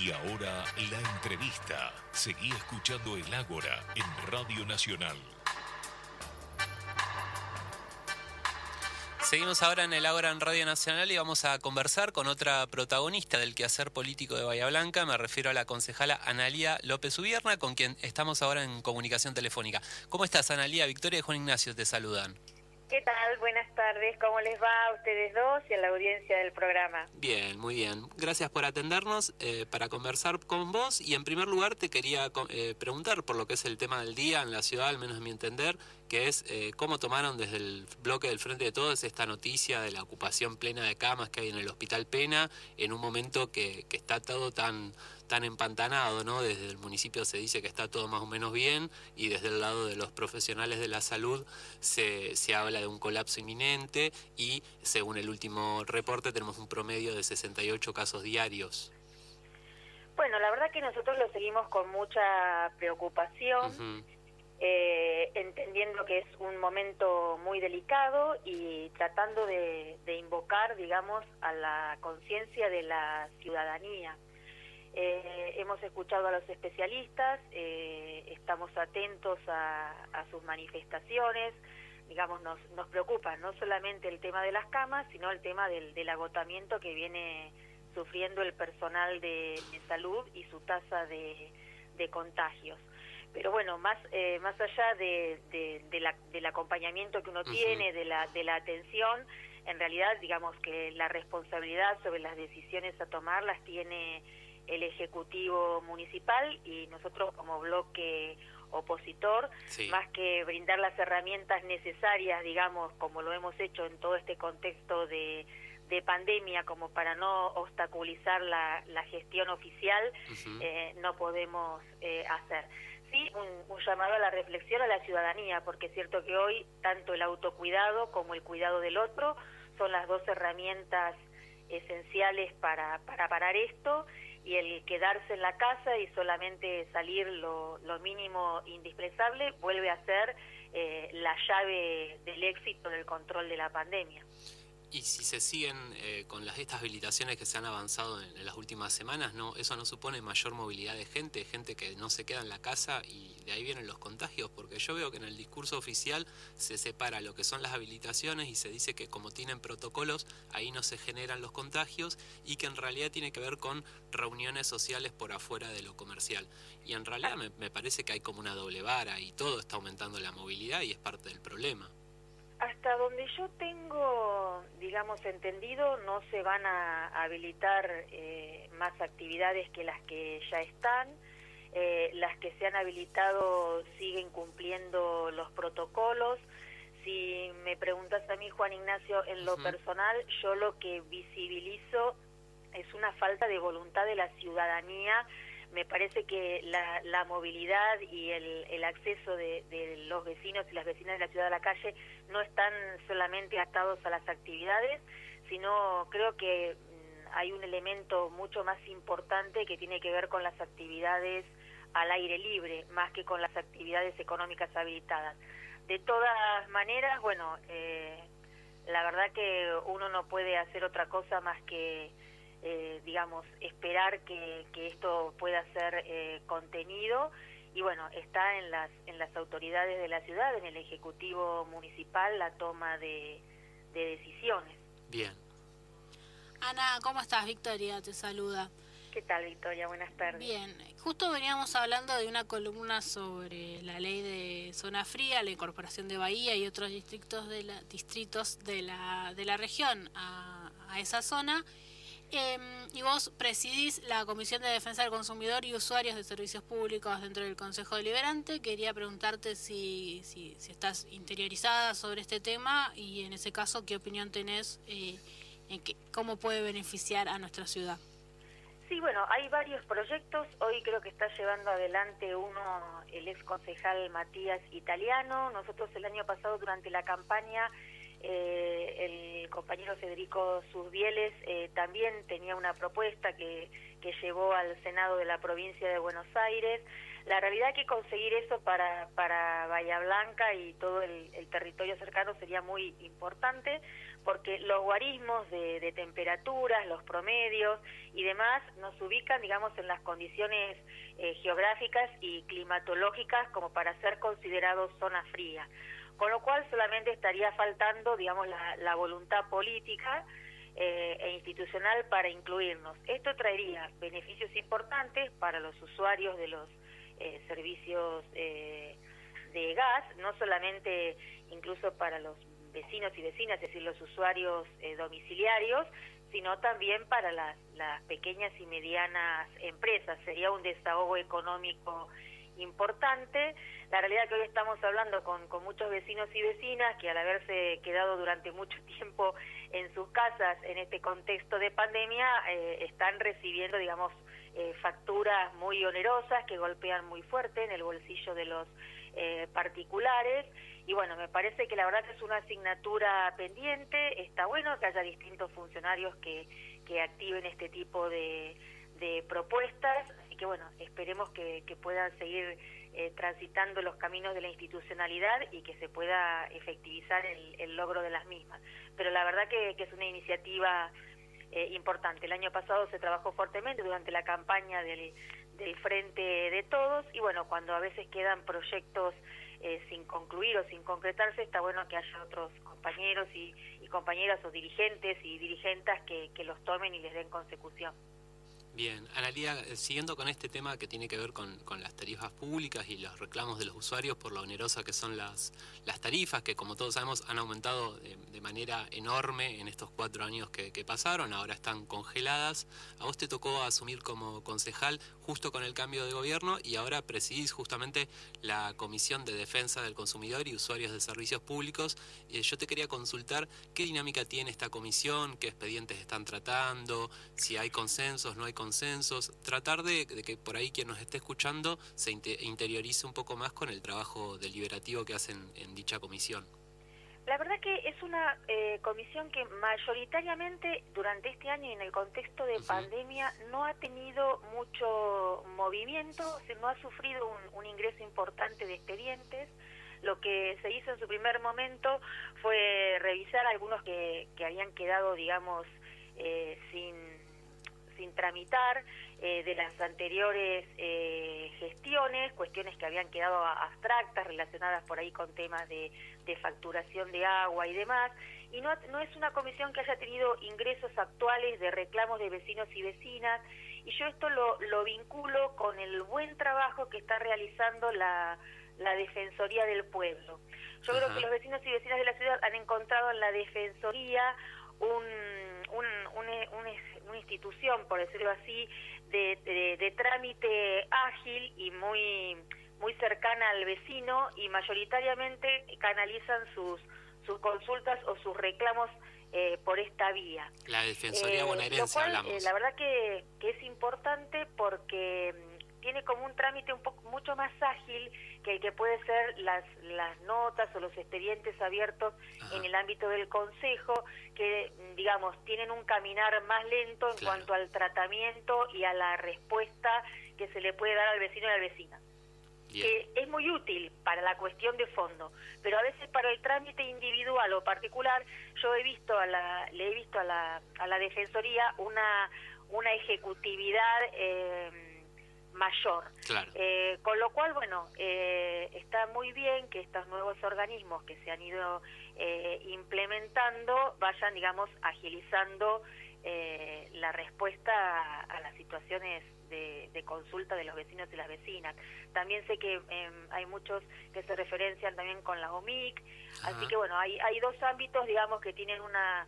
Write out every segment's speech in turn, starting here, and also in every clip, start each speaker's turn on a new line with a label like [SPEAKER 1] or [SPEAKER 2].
[SPEAKER 1] Y ahora la entrevista. Seguí escuchando el Ágora en Radio Nacional.
[SPEAKER 2] Seguimos ahora en el Ágora en Radio Nacional y vamos a conversar con otra protagonista del quehacer político de Bahía Blanca. Me refiero a la concejala Analía López Ubierna, con quien estamos ahora en comunicación telefónica. ¿Cómo estás, Analía? Victoria y Juan Ignacio te saludan.
[SPEAKER 3] ¿Qué tal? Buenas tardes. ¿Cómo les va a ustedes dos y a la audiencia del programa?
[SPEAKER 2] Bien, muy bien. Gracias por atendernos para conversar con vos. Y en primer lugar te quería preguntar por lo que es el tema del día en la ciudad, al menos a mi entender, que es cómo tomaron desde el bloque del Frente de Todos esta noticia de la ocupación plena de camas que hay en el Hospital Pena, en un momento que está todo tan empantanado, ¿no? Desde el municipio se dice que está todo más o menos bien y desde el lado de los profesionales de la salud se habla de un colapso inminente y según el último reporte tenemos un promedio de 68 casos diarios.
[SPEAKER 3] Bueno, la verdad que nosotros lo seguimos con mucha preocupación, entendiendo que es un momento muy delicado y tratando de invocar, digamos, a la conciencia de la ciudadanía. Hemos escuchado a los especialistas, estamos atentos a sus manifestaciones, digamos, nos preocupa no solamente el tema de las camas, sino el tema del agotamiento que viene sufriendo el personal de salud y su tasa de contagios. Pero bueno, más allá del acompañamiento que uno tiene, de la atención, en realidad, digamos que la responsabilidad sobre las decisiones a tomar las tiene el Ejecutivo Municipal y nosotros como bloque opositor, más que brindar las herramientas necesarias, digamos, como lo hemos hecho en todo este contexto de pandemia, como para no obstaculizar la gestión oficial, no podemos hacer. Sí, un llamado a la reflexión a la ciudadanía, porque es cierto que hoy tanto el autocuidado como el cuidado del otro son las dos herramientas esenciales para parar esto, y el quedarse en la casa y solamente salir lo mínimo indispensable vuelve a ser la llave del éxito del control de la pandemia.
[SPEAKER 2] Y si se siguen con estas habilitaciones que se han avanzado en las últimas semanas, ¿eso no supone mayor movilidad de gente que no se queda en la casa y de ahí vienen los contagios? Porque yo veo que en el discurso oficial se separa lo que son las habilitaciones y se dice que como tienen protocolos, ahí no se generan los contagios y que en realidad tiene que ver con reuniones sociales por afuera de lo comercial. Y en realidad me parece que hay como una doble vara y todo está aumentando la movilidad y es parte del problema.
[SPEAKER 3] Hasta donde yo tengo, digamos, entendido, no se van a habilitar más actividades que las que ya están. Las que se han habilitado siguen cumpliendo los protocolos. Si me preguntas a mí, Juan Ignacio, en lo personal, yo lo que visibilizo es una falta de voluntad de la ciudadanía. Me parece que la movilidad y el acceso de los vecinos y las vecinas de la ciudad a la calle no están solamente atados a las actividades, sino creo que hay un elemento mucho más importante que tiene que ver con las actividades al aire libre, más que con las actividades económicas habilitadas. De todas maneras, bueno, la verdad que uno no puede hacer otra cosa más que digamos, esperar que esto pueda ser contenido, y bueno, está en las autoridades de la ciudad, en el Ejecutivo Municipal, la toma de decisiones.
[SPEAKER 2] Bien.
[SPEAKER 4] Ana, ¿cómo estás? Victoria te saluda.
[SPEAKER 3] ¿Qué tal, Victoria? Buenas tardes.
[SPEAKER 4] Bien, justo veníamos hablando de una columna sobre la ley de zona fría, la incorporación de Bahía y otros distritos de la región a esa zona. Y vos presidís la Comisión de Defensa del Consumidor y Usuarios de Servicios Públicos dentro del Consejo Deliberante. Quería preguntarte si estás interiorizada sobre este tema y en ese caso, ¿qué opinión tenés cómo puede beneficiar a nuestra ciudad?
[SPEAKER 3] Sí, bueno, hay varios proyectos. Hoy creo que está llevando adelante uno el ex concejal Matías Italiano. Nosotros el año pasado durante la campaña el compañero Federico Susbieles también tenía una propuesta que llevó al Senado de la provincia de Buenos Aires. La realidad es que conseguir eso para Bahía Blanca y todo el territorio cercano sería muy importante, porque los guarismos de temperaturas, los promedios y demás nos ubican, digamos, en las condiciones geográficas y climatológicas como para ser considerados zona fría, con lo cual solamente estaría faltando, digamos, la voluntad política e institucional para incluirnos. Esto traería beneficios importantes para los usuarios de los servicios de gas, no solamente incluso para los vecinos y vecinas, es decir, los usuarios domiciliarios, sino también para las pequeñas y medianas empresas. Sería un desahogo económico importante. La realidad que hoy estamos hablando con muchos vecinos y vecinas que al haberse quedado durante mucho tiempo en sus casas en este contexto de pandemia, están recibiendo, digamos, facturas muy onerosas que golpean muy fuerte en el bolsillo de los particulares. Y bueno, me parece que la verdad que es una asignatura pendiente. Está bueno que haya distintos funcionarios que activen este tipo de propuestas, así que bueno, esperemos que puedan seguir transitando los caminos de la institucionalidad y que se pueda efectivizar el logro de las mismas. Pero la verdad que es una iniciativa importante. El año pasado se trabajó fuertemente durante la campaña del Frente de Todos, y bueno, cuando a veces quedan proyectos sin concluir o sin concretarse, está bueno que haya otros compañeros y compañeras o dirigentes y dirigentas que los tomen y les den consecución.
[SPEAKER 2] Bien, Analía, siguiendo con este tema que tiene que ver con las tarifas públicas y los reclamos de los usuarios por lo onerosa que son las tarifas, que como todos sabemos han aumentado de manera enorme en estos 4 años que pasaron, ahora están congeladas. A vos te tocó asumir como concejal justo con el cambio de gobierno y ahora presidís justamente la Comisión de Defensa del Consumidor y Usuarios de Servicios Públicos. Yo te quería consultar qué dinámica tiene esta comisión, qué expedientes están tratando, si hay consensos, no hay consensos, tratar de que por ahí quien nos esté escuchando se interiorice un poco más con el trabajo deliberativo que hacen en dicha comisión.
[SPEAKER 3] La verdad que es una comisión que mayoritariamente durante este año y en el contexto de pandemia no ha tenido mucho movimiento, no ha sufrido un ingreso importante de expedientes. Lo que se hizo en su primer momento fue revisar algunos que habían quedado, digamos, sin tramitar de las anteriores gestiones, cuestiones que habían quedado abstractas, relacionadas por ahí con temas de facturación de agua y demás, y no es una comisión que haya tenido ingresos actuales de reclamos de vecinos y vecinas, y yo esto lo vinculo con el buen trabajo que está realizando la Defensoría del Pueblo. Yo creo que los vecinos y vecinas de la ciudad han encontrado en la Defensoría una institución, por decirlo así, de trámite ágil y muy cercana al vecino, y mayoritariamente canalizan sus consultas o sus reclamos por esta vía.
[SPEAKER 2] La Defensoría bonaerense, hablamos.
[SPEAKER 3] La verdad que es importante porque tiene como un trámite mucho más ágil que el que puede ser las notas o los expedientes abiertos en el ámbito del Consejo, que, digamos, tienen un caminar más lento en cuanto al tratamiento y a la respuesta que se le puede dar al vecino y a la vecina. Que es muy útil para la cuestión de fondo, pero a veces para el trámite individual o particular, yo le he visto a la Defensoría una ejecutividad mayor. Con lo cual, bueno, está muy bien que estos nuevos organismos que se han ido implementando vayan, digamos, agilizando la respuesta a las situaciones de consulta de los vecinos y las vecinas. También sé que hay muchos que se referencian también con la OMIC, así que bueno, hay dos ámbitos, digamos, que tienen una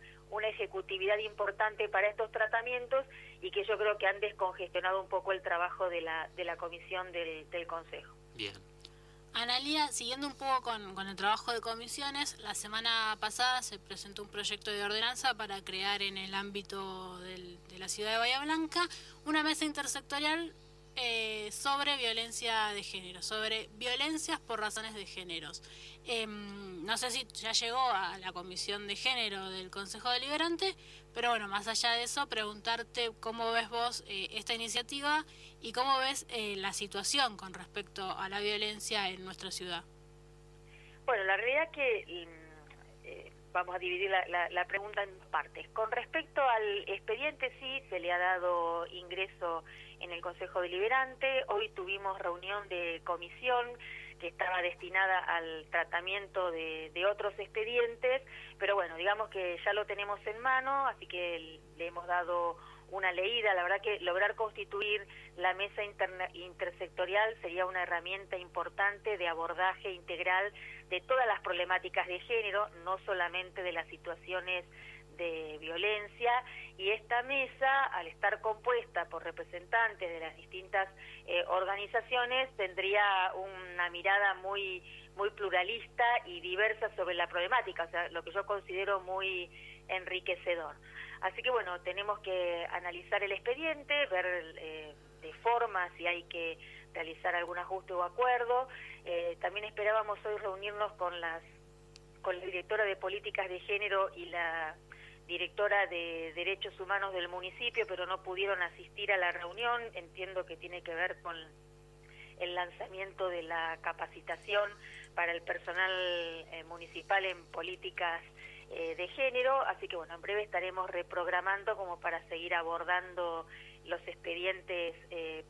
[SPEAKER 3] ejecutividad importante para estos tratamientos y que yo creo que han descongestionado un poco el trabajo de la comisión del Consejo.
[SPEAKER 2] Bien.
[SPEAKER 4] Analía, siguiendo un poco con el trabajo de comisiones, la semana pasada se presentó un proyecto de ordenanza para crear en el ámbito de la ciudad de Bahía Blanca una mesa intersectorial sobre violencia de género, sobre violencias por razones de géneros. No sé si ya llegó a la Comisión de Género del Consejo Deliberante, pero bueno, más allá de eso, preguntarte cómo ves vos esta iniciativa y cómo ves la situación con respecto a la violencia en nuestra ciudad.
[SPEAKER 3] Bueno, la realidad que vamos a dividir la pregunta en dos partes. Con respecto al expediente, sí, se le ha dado ingreso en el Consejo Deliberante. Hoy tuvimos reunión de comisión que estaba destinada al tratamiento de otros expedientes, pero bueno, digamos que ya lo tenemos en mano, así que le hemos dado una leída. La verdad que lograr constituir la mesa intersectorial sería una herramienta importante de abordaje integral de todas las problemáticas de género, no solamente de las situaciones de violencia, y esta mesa, al estar compuesta por representantes de las distintas organizaciones, tendría una mirada muy pluralista y diversa sobre la problemática, o sea, lo que yo considero muy enriquecedor. Así que bueno, tenemos que analizar el expediente, ver de forma si hay que realizar algún ajuste o acuerdo. También esperábamos hoy reunirnos con la directora de Políticas de Género y la directora de Derechos Humanos del municipio, pero no pudieron asistir a la reunión. Entiendo que tiene que ver con el lanzamiento de la capacitación para el personal municipal en políticas de género, así que bueno, en breve estaremos reprogramando como para seguir abordando los expedientes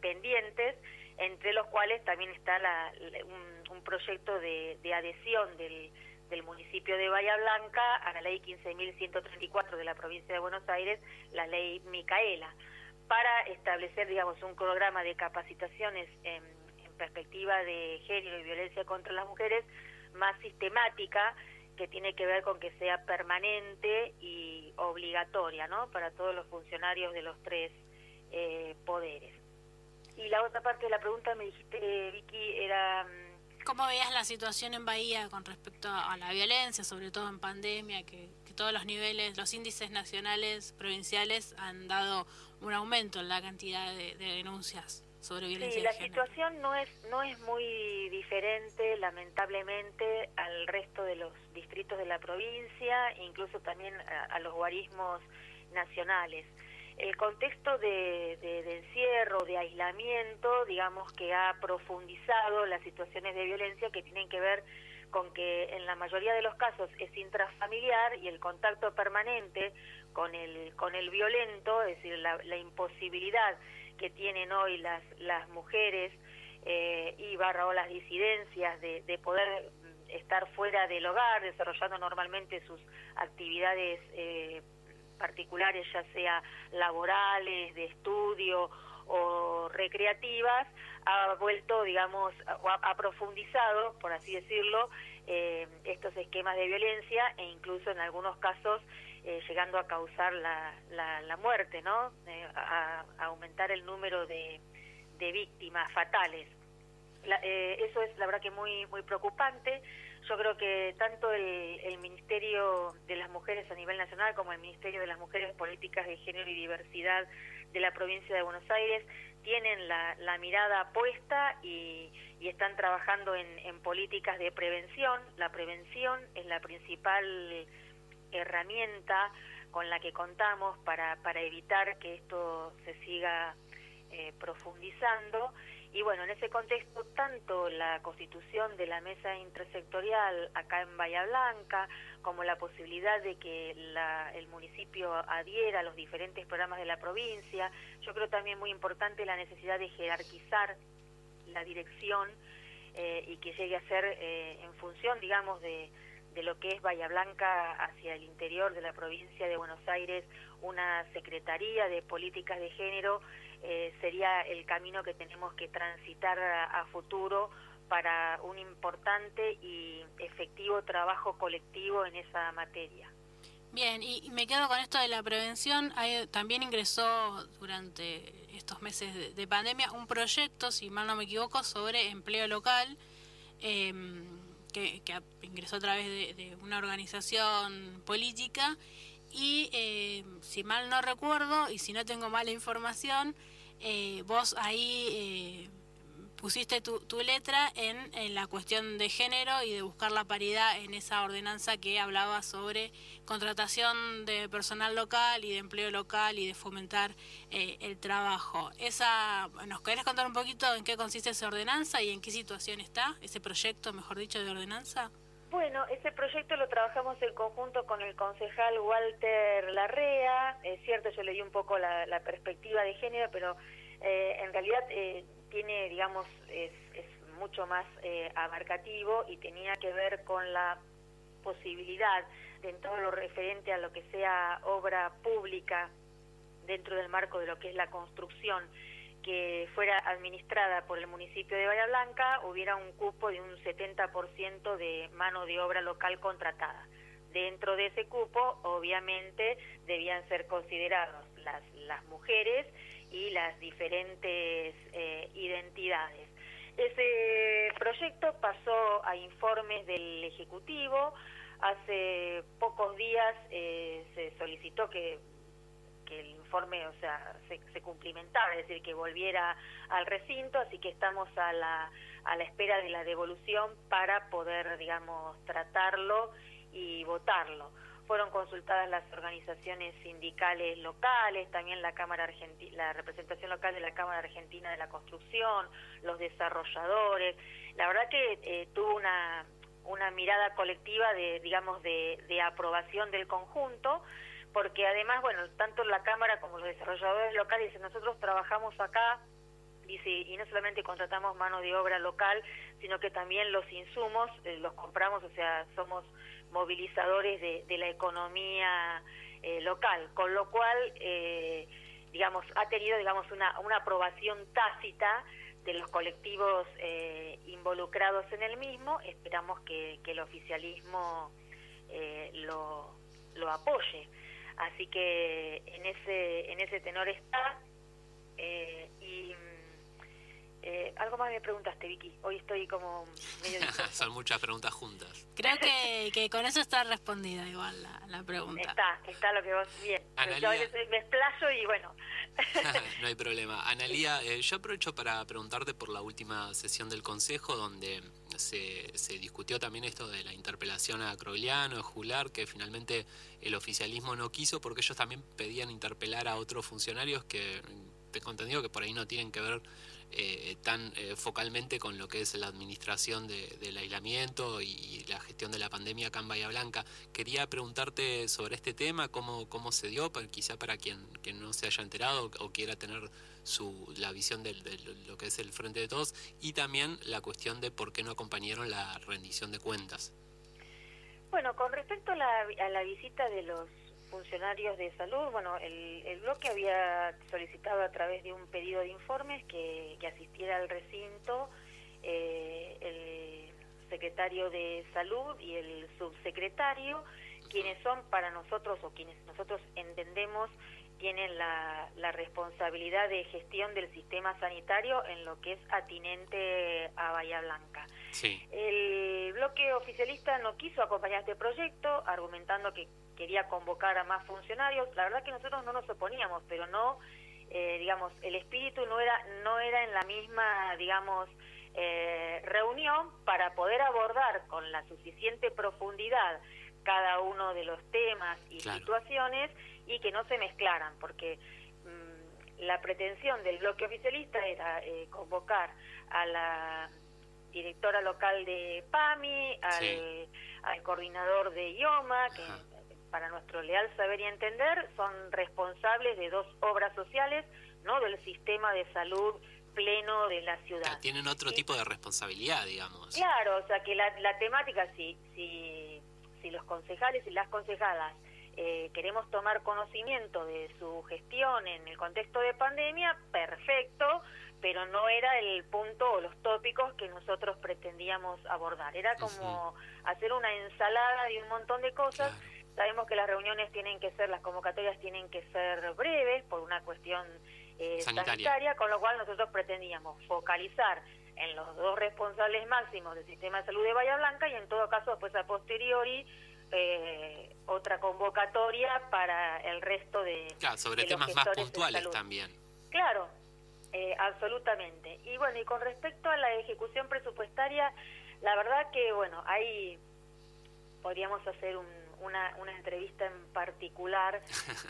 [SPEAKER 3] pendientes, entre los cuales también está un proyecto de adhesión del municipio de Bahía Blanca a la ley 15.134 de la provincia de Buenos Aires, la ley Micaela, para establecer, digamos, un programa de capacitaciones en perspectiva de género y violencia contra las mujeres más sistemática, que tiene que ver con que sea permanente y obligatoria, ¿no?, para todos los funcionarios de los tres poderes. Y la otra parte de la pregunta, me dijiste, Vicky, era...
[SPEAKER 4] ¿Cómo veías la situación en Bahía con respecto a la violencia, sobre todo en pandemia, que todos los niveles, los índices nacionales, provinciales han dado un aumento en la cantidad de denuncias sobre violencia de género?
[SPEAKER 3] Sí, la situación no es muy diferente, lamentablemente, al resto de los distritos de la provincia, incluso también a los guarismos nacionales. El contexto de encierro, de aislamiento, digamos que ha profundizado las situaciones de violencia que tienen que ver con que en la mayoría de los casos es intrafamiliar y el contacto permanente con el violento, es decir, la imposibilidad que tienen hoy las mujeres o las disidencias de poder estar fuera del hogar, desarrollando normalmente sus actividades particulares, ya sea laborales, de estudio o recreativas, ha vuelto, digamos, ha profundizado, por así decirlo, estos esquemas de violencia, e incluso en algunos casos llegando a causar la muerte, ¿no? A aumentar el número de víctimas fatales. Eso es la verdad que muy preocupante. Yo creo que tanto el Ministerio de las Mujeres a nivel nacional como el Ministerio de las Mujeres, Políticas de Género y Diversidad de la provincia de Buenos Aires tienen la mirada puesta y están trabajando en políticas de prevención. La prevención es la principal herramienta con la que contamos para evitar que esto se siga profundizando. Y bueno, en ese contexto, tanto la constitución de la mesa intersectorial acá en Bahía Blanca, como la posibilidad de que el municipio adhiera a los diferentes programas de la provincia, yo creo también muy importante la necesidad de jerarquizar la dirección y que llegue a ser en función, digamos, de lo que es Bahía Blanca hacia el interior de la provincia de Buenos Aires, una secretaría de políticas de género. Sería el camino que tenemos que transitar a futuro para un importante y efectivo trabajo colectivo en esa materia.
[SPEAKER 4] Bien, y me quedo con esto de la prevención. También ingresó durante estos meses de pandemia un proyecto, si mal no me equivoco, sobre empleo local, que ingresó a través de una organización política. Y si mal no recuerdo, y si no tengo mala información, vos ahí pusiste tu letra en la cuestión de género y de buscar la paridad en esa ordenanza que hablaba sobre contratación de personal local y de empleo local y de fomentar el trabajo. ¿Nos querés contar un poquito en qué consiste esa ordenanza y en qué situación está ese proyecto, mejor dicho, de ordenanza?
[SPEAKER 3] Bueno, ese proyecto lo trabajamos en conjunto con el concejal Walter Larrea. Es cierto, yo le di un poco la perspectiva de género, pero en realidad tiene, digamos, es mucho más abarcativo y tenía que ver con la posibilidad de en todo lo referente a lo que sea obra pública dentro del marco de lo que es la construcción, que fuera administrada por el municipio de Bahía Blanca, hubiera un cupo de un 70% de mano de obra local contratada. Dentro de ese cupo, obviamente, debían ser considerados las mujeres y las diferentes identidades. Ese proyecto pasó a informes del Ejecutivo. Hace pocos días se solicitó que el informe, o sea, se cumplimentara, es decir, que volviera al recinto, así que estamos a la espera de la devolución para poder, digamos, tratarlo y votarlo. Fueron consultadas las organizaciones sindicales locales, también la representación local de la Cámara Argentina de la Construcción, los desarrolladores. La verdad que tuvo una mirada colectiva de aprobación del conjunto, porque además, bueno, tanto la Cámara como los desarrolladores locales dicen, nosotros trabajamos acá, dice, y no solamente contratamos mano de obra local, sino que también los insumos los compramos, o sea, somos movilizadores de la economía local, con lo cual, digamos, ha tenido, digamos, una aprobación tácita de los colectivos involucrados en el mismo. Esperamos que el oficialismo lo apoye. Así que en ese tenor está. Algo más me preguntaste, Vicky. Hoy estoy como medio
[SPEAKER 2] Son muchas preguntas juntas.
[SPEAKER 4] Creo que con eso está respondida igual la pregunta.
[SPEAKER 3] Está lo que vos... Bien.
[SPEAKER 2] Analía...
[SPEAKER 3] Yo me explayo y bueno...
[SPEAKER 2] No hay problema. Analía, yo aprovecho para preguntarte por la última sesión del Consejo, donde se discutió también esto de la interpelación a Crogliano, a Jular, que finalmente el oficialismo no quiso, porque ellos también pedían interpelar a otros funcionarios que tengo entendido que por ahí no tienen que ver tan focalmente con lo que es la administración del aislamiento y la gestión de la pandemia acá en Bahía Blanca. Quería preguntarte sobre este tema, cómo se dio, quizá para quien no se haya enterado o quiera tener la visión de lo que es el Frente de Todos, y también la cuestión de por qué no acompañaron la rendición de cuentas.
[SPEAKER 3] Bueno, con respecto a la visita de los funcionarios de salud, bueno, el bloque había solicitado a través de un pedido de informes que asistiera al recinto el secretario de salud y el subsecretario, quienes son para nosotros, o quienes nosotros entendemos tienen la responsabilidad de gestión del sistema sanitario en lo que es atinente a Bahía Blanca.
[SPEAKER 2] Sí.
[SPEAKER 3] El bloque oficialista no quiso acompañar este proyecto, argumentando que quería convocar a más funcionarios. La verdad que nosotros no nos oponíamos, pero no, digamos, el espíritu no era en la misma, digamos, reunión para poder abordar con la suficiente profundidad cada uno de los temas y situaciones y que no se mezclaran, porque la pretensión del bloque oficialista era convocar a la directora local de PAMI, al coordinador de IOMA, que para nuestro leal saber y entender son responsables de dos obras sociales, no del sistema de salud pleno de la ciudad.
[SPEAKER 2] Claro, tienen otro tipo de responsabilidad, digamos.
[SPEAKER 3] Claro, o sea que la temática, si los concejales y las concejadas queremos tomar conocimiento de su gestión en el contexto de pandemia, perfecto, pero no era el punto o los tópicos que nosotros pretendíamos abordar. Era como hacer una ensalada de un montón de cosas. Claro. Sabemos que las reuniones las convocatorias tienen que ser breves por una cuestión sanitaria, con lo cual nosotros pretendíamos focalizar en los dos responsables máximos del sistema de salud de Bahía Blanca y en todo caso después a posteriori otra convocatoria para el resto de
[SPEAKER 2] sobre de temas más puntuales también.
[SPEAKER 3] Claro, absolutamente. Y bueno, y con respecto a la ejecución presupuestaria, la verdad que bueno, ahí podríamos hacer una entrevista en particular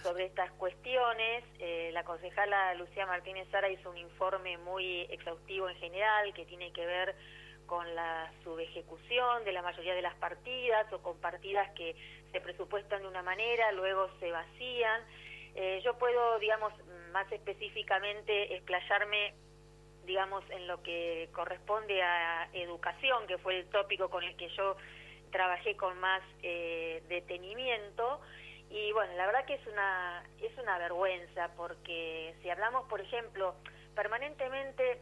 [SPEAKER 3] sobre estas cuestiones. La concejala Lucía Martínez Sara hizo un informe muy exhaustivo en general que tiene que ver con la subejecución de la mayoría de las partidas o con partidas que se presupuestan de una manera, luego se vacían. Yo puedo, digamos, más específicamente explayarme, digamos, en lo que corresponde a educación, que fue el tópico con el que yo trabajé con más detenimiento. Y bueno, la verdad que es una vergüenza, porque si hablamos, por ejemplo, permanentemente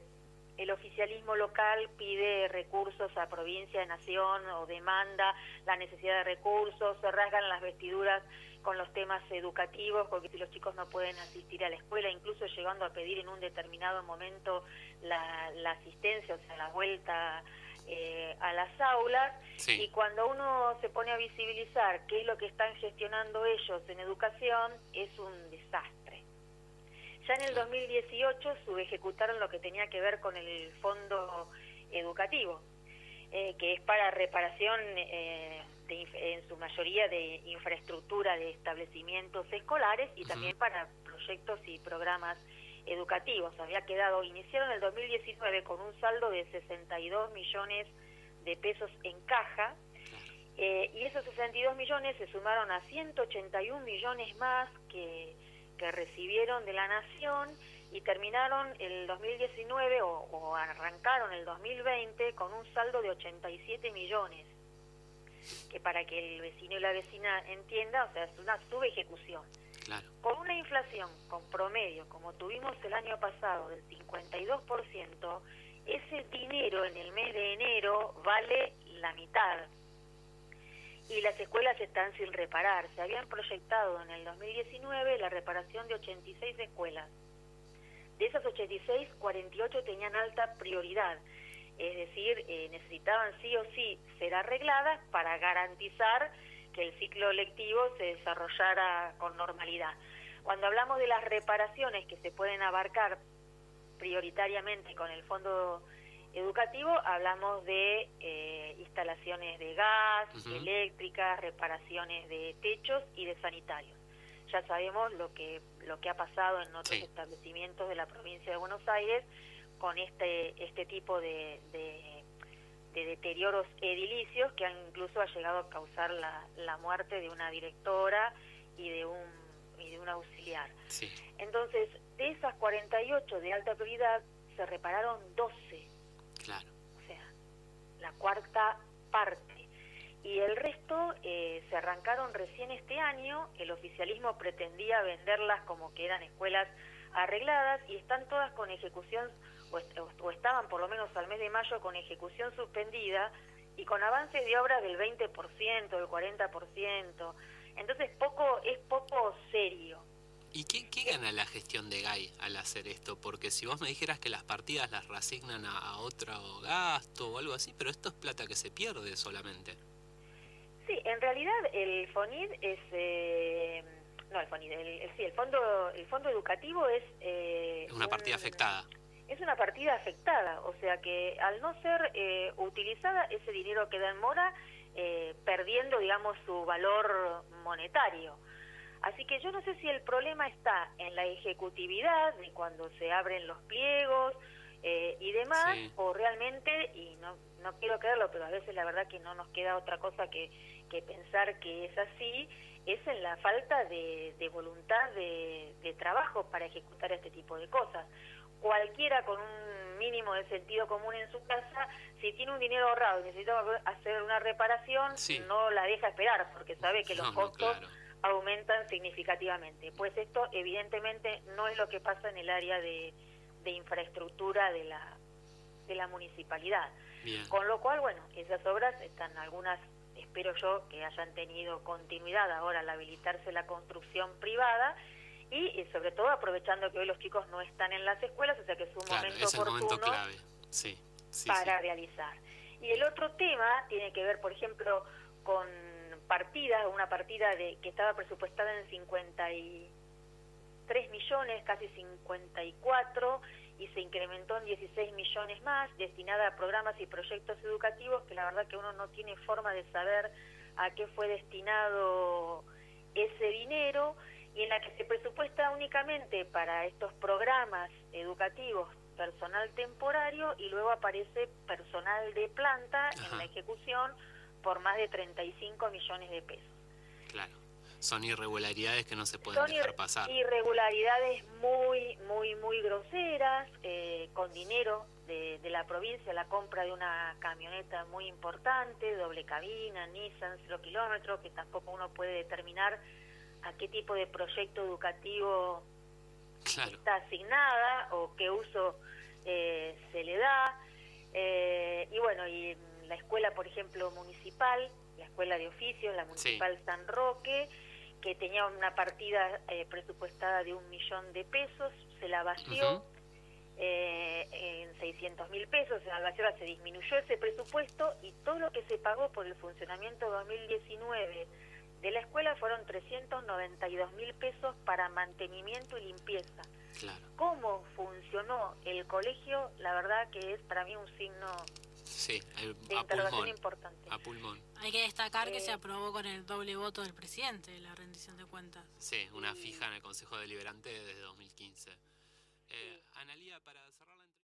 [SPEAKER 3] el oficialismo local pide recursos a provincia, de nación, o demanda la necesidad de recursos, se rasgan las vestiduras con los temas educativos, porque si los chicos no pueden asistir a la escuela, incluso llegando a pedir en un determinado momento la asistencia, o sea, la vuelta a las aulas.
[SPEAKER 2] Sí.
[SPEAKER 3] Y cuando uno se pone a visibilizar qué es lo que están gestionando ellos en educación, es un desastre. Ya en el 2018 subejecutaron lo que tenía que ver con el fondo educativo, que es para reparación en su mayoría de infraestructura de establecimientos escolares y también para proyectos y programas educativos. Iniciaron el 2019 con un saldo de 62 millones de pesos en caja, y esos 62 millones se sumaron a 181 millones más que recibieron de la Nación, y terminaron el 2019 o arrancaron el 2020 con un saldo de 87 millones, que para que el vecino y la vecina entienda, o sea, es una subejecución.
[SPEAKER 2] Claro.
[SPEAKER 3] Con una inflación con promedio, como tuvimos el año pasado, del 52%, ese dinero en el mes de enero vale la mitad. Y las escuelas están sin reparar. Se habían proyectado en el 2019 la reparación de 86 escuelas. De esas 86, 48 tenían alta prioridad. Es decir, necesitaban sí o sí ser arregladas para garantizar que el ciclo lectivo se desarrollara con normalidad. Cuando hablamos de las reparaciones que se pueden abarcar prioritariamente con el fondo educativo, hablamos de instalaciones de gas, eléctricas, reparaciones de techos y de sanitarios. Ya sabemos lo que ha pasado en otros establecimientos de la provincia de Buenos Aires con este tipo de deterioros edilicios, que incluso ha llegado a causar la muerte de una directora y de un auxiliar.
[SPEAKER 2] Sí.
[SPEAKER 3] Entonces, de esas 48 de alta prioridad, se repararon 12.
[SPEAKER 2] Claro.
[SPEAKER 3] O sea, la cuarta parte. Y el resto se arrancaron recién este año. El oficialismo pretendía venderlas como que eran escuelas arregladas, y están todas con ejecución, o estaban por lo menos al mes de mayo con ejecución suspendida y con avance de obra del 20%, del 40%. Entonces es poco serio.
[SPEAKER 2] ¿Y qué gana la gestión de GAI al hacer esto? Porque si vos me dijeras que las partidas las reasignan a otro gasto o algo así, pero esto es plata que se pierde solamente.
[SPEAKER 3] Sí, en realidad el FONID es... el fondo educativo es...
[SPEAKER 2] una partida afectada.
[SPEAKER 3] Es una partida afectada, o sea que al no ser utilizada, ese dinero queda en mora, perdiendo, digamos, su valor monetario. Así que yo no sé si el problema está en la ejecutividad de cuando se abren los pliegos y demás, o realmente, y no quiero creerlo, pero a veces la verdad que no nos queda otra cosa que pensar que es así, es en la falta de voluntad de trabajo para ejecutar este tipo de cosas. Cualquiera con un mínimo de sentido común en su casa, si tiene un dinero ahorrado y necesita hacer una reparación, no la deja esperar, porque sabe que los costos aumentan significativamente. Pues esto evidentemente no es lo que pasa en el área de infraestructura de la municipalidad.
[SPEAKER 2] Bien.
[SPEAKER 3] Con lo cual, bueno, esas obras están algunas, espero yo, que hayan tenido continuidad ahora al habilitarse la construcción privada, y sobre todo aprovechando que hoy los chicos no están en las escuelas, o sea que es un momento oportuno
[SPEAKER 2] clave.
[SPEAKER 3] Para realizar. Y el otro tema tiene que ver, por ejemplo, con una partida que estaba presupuestada en 53 millones, casi 54, y se incrementó en 16 millones más, destinada a programas y proyectos educativos, que la verdad que uno no tiene forma de saber a qué fue destinado ese dinero, y en la que se presupuesta únicamente para estos programas educativos personal temporario y luego aparece personal de planta en la ejecución por más de 35 millones de pesos.
[SPEAKER 2] Claro, son irregularidades que no se pueden dejar pasar.
[SPEAKER 3] Irregularidades muy groseras, con dinero de la provincia, la compra de una camioneta muy importante, doble cabina, Nissan, 0 kilómetros, que tampoco uno puede determinar a qué tipo de proyecto educativo está asignada o qué uso se le da. Y bueno, y la escuela, por ejemplo, municipal, la escuela de oficios, la municipal San Roque, que tenía una partida presupuestada de 1 millón de pesos, se la vació en 600.000 pesos, en Albacete se disminuyó ese presupuesto y todo lo que se pagó por el funcionamiento 2019 de la escuela fueron 392.000 pesos para mantenimiento y limpieza.
[SPEAKER 2] Claro.
[SPEAKER 3] ¿Cómo funcionó el colegio? La verdad que es para mí un signo de interrogación importante.
[SPEAKER 2] A pulmón.
[SPEAKER 4] Hay que destacar que se aprobó con el doble voto del presidente la rendición de cuentas.
[SPEAKER 2] Sí, una fija en el Consejo Deliberante desde 2015. Analía, para cerrar la entrevista...